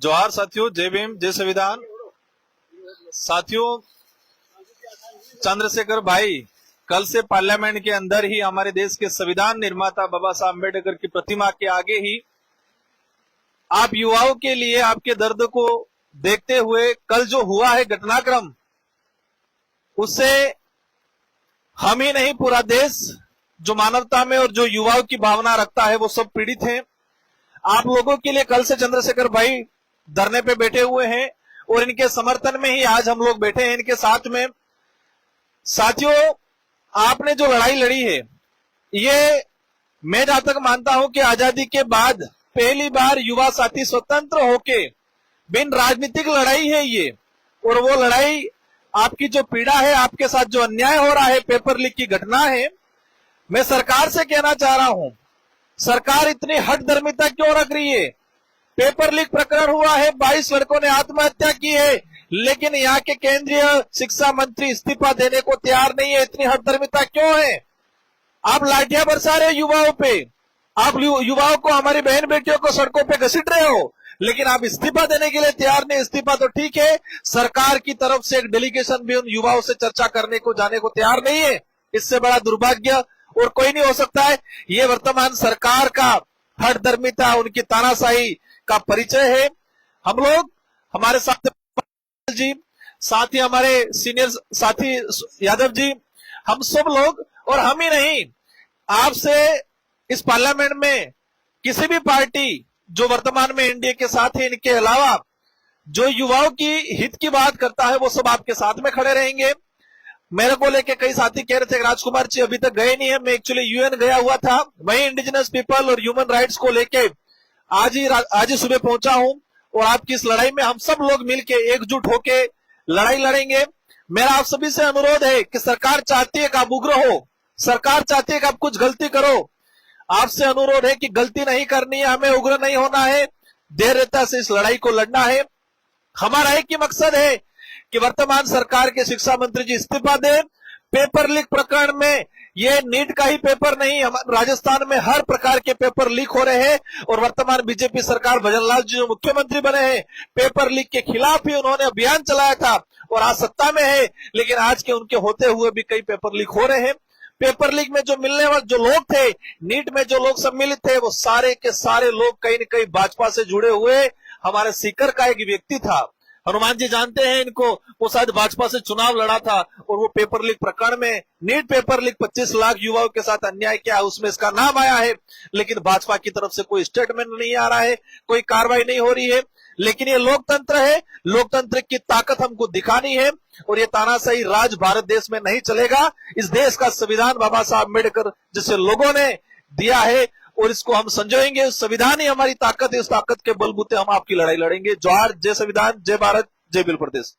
जोहार साथियों, जय भीम, जय संविधान। साथियों, चंद्रशेखर भाई, कल से पार्लियामेंट के अंदर ही हमारे देश के संविधान निर्माता बाबा साहब अम्बेडकर की प्रतिमा के आगे ही आप युवाओं के लिए आपके दर्द को देखते हुए कल जो हुआ है घटनाक्रम, उससे हम ही नहीं पूरा देश जो मानवता में और जो युवाओं की भावना रखता है वो सब पीड़ित है। आप लोगों के लिए कल से चंद्रशेखर भाई धरने पे बैठे हुए हैं और इनके समर्थन में ही आज हम लोग बैठे हैं इनके साथ में। साथियों, आपने जो लड़ाई लड़ी है, ये मैं जहां तक मानता हूं कि आजादी के बाद पहली बार युवा साथी स्वतंत्र होके बिन राजनीतिक लड़ाई है ये। और वो लड़ाई, आपकी जो पीड़ा है, आपके साथ जो अन्याय हो रहा है, पेपर लीक की घटना है, मैं सरकार से कहना चाह रहा हूं, सरकार इतनी हठधर्मिता क्यों रख रही है? पेपर लीक प्रकरण हुआ है, 22 लड़कों ने आत्महत्या की है, लेकिन यहाँ के केंद्रीय शिक्षा मंत्री इस्तीफा देने को तैयार नहीं है। इतनी हठधर्मिता क्यों है? आप लाठियां बरसा रहे हो युवाओं पे, आप युवाओं को, हमारी बहन बेटियों को सड़कों पे घसीट रहे हो, लेकिन आप इस्तीफा देने के लिए तैयार नहीं। इस्तीफा तो ठीक है, सरकार की तरफ से एक डेलीगेशन भी उन युवाओं से चर्चा करने को जाने को तैयार नहीं है। इससे बड़ा दुर्भाग्य और कोई नहीं हो सकता है। ये वर्तमान सरकार का हठधर्मिता, उनकी तानाशाही का परिचय है। हम लोग, हमारे साथ जी, साथ ही हमारे सीनियर साथी यादव जी, हम सब लोग, और हम ही नहीं, आपसे इस पार्लियामेंट में किसी भी पार्टी जो वर्तमान में एनडीए के साथ है, इनके अलावा जो युवाओं की हित की बात करता है, वो सब आपके साथ में खड़े रहेंगे। मेरे को लेके कई साथी कह रहे थे राजकुमार जी अभी तक गए नहीं है। मैं एक्चुअली यूएन गया हुआ था, वहीं इंडिजिनस पीपल और ह्यूमन राइट्स को लेके आज ही सुबह पहुंचा हूं। और आपकी इस लड़ाई में हम सब लोग मिलके एकजुट होके लड़ाई लड़ेंगे। मेरा आप सभी से अनुरोध है कि सरकार चाहती है कि आप उग्र हो, सरकार चाहती है कि आप कुछ गलती करो। आपसे अनुरोध है कि गलती नहीं करनी है, हमें उग्र नहीं होना है, धैर्यता से इस लड़ाई को लड़ना है। हमारा एक ही मकसद है कि वर्तमान सरकार के शिक्षा मंत्री जी इस्तीफा दें। पेपर लीक प्रकरण में ये नीट का ही पेपर नहीं, राजस्थान में हर प्रकार के पेपर लीक हो रहे हैं। और वर्तमान बीजेपी सरकार, भजनलाल जी जो मुख्यमंत्री बने हैं, पेपर लीक के खिलाफ ही उन्होंने अभियान चलाया था और आज सत्ता में है, लेकिन आज के उनके होते हुए भी कई पेपर लीक हो रहे हैं। पेपर लीक में जो मिलने वाले जो लोग थे, नीट में जो लोग सम्मिलित थे, वो सारे के सारे लोग कहीं न कहीं भाजपा से जुड़े हुए। हमारे सीकर का एक व्यक्ति था, हनुमान जी जानते हैं इनको, वो शायद भाजपा से चुनाव लड़ा था और वो पेपर लीक प्रकरण में, नीट पेपर लीक 25 लाख युवाओं के साथ अन्याय किया, उसमें इसका नाम आया है। लेकिन भाजपा की तरफ से कोई स्टेटमेंट नहीं आ रहा है, कोई कार्रवाई नहीं हो रही है। लेकिन ये लोकतंत्र है, लोकतंत्र की ताकत हमको दिखानी है और ये तानाशाही राज भारत देश में नहीं चलेगा। इस देश का संविधान बाबा साहब अम्बेडकर जैसे लोगों ने दिया है और इसको हम संजोएंगे। संविधान ही हमारी ताकत है, इस ताकत के बलबूते हम आपकी लड़ाई लड़ेंगे। जोहार, जय संविधान, जय भारत, जय बिल प्रदेश।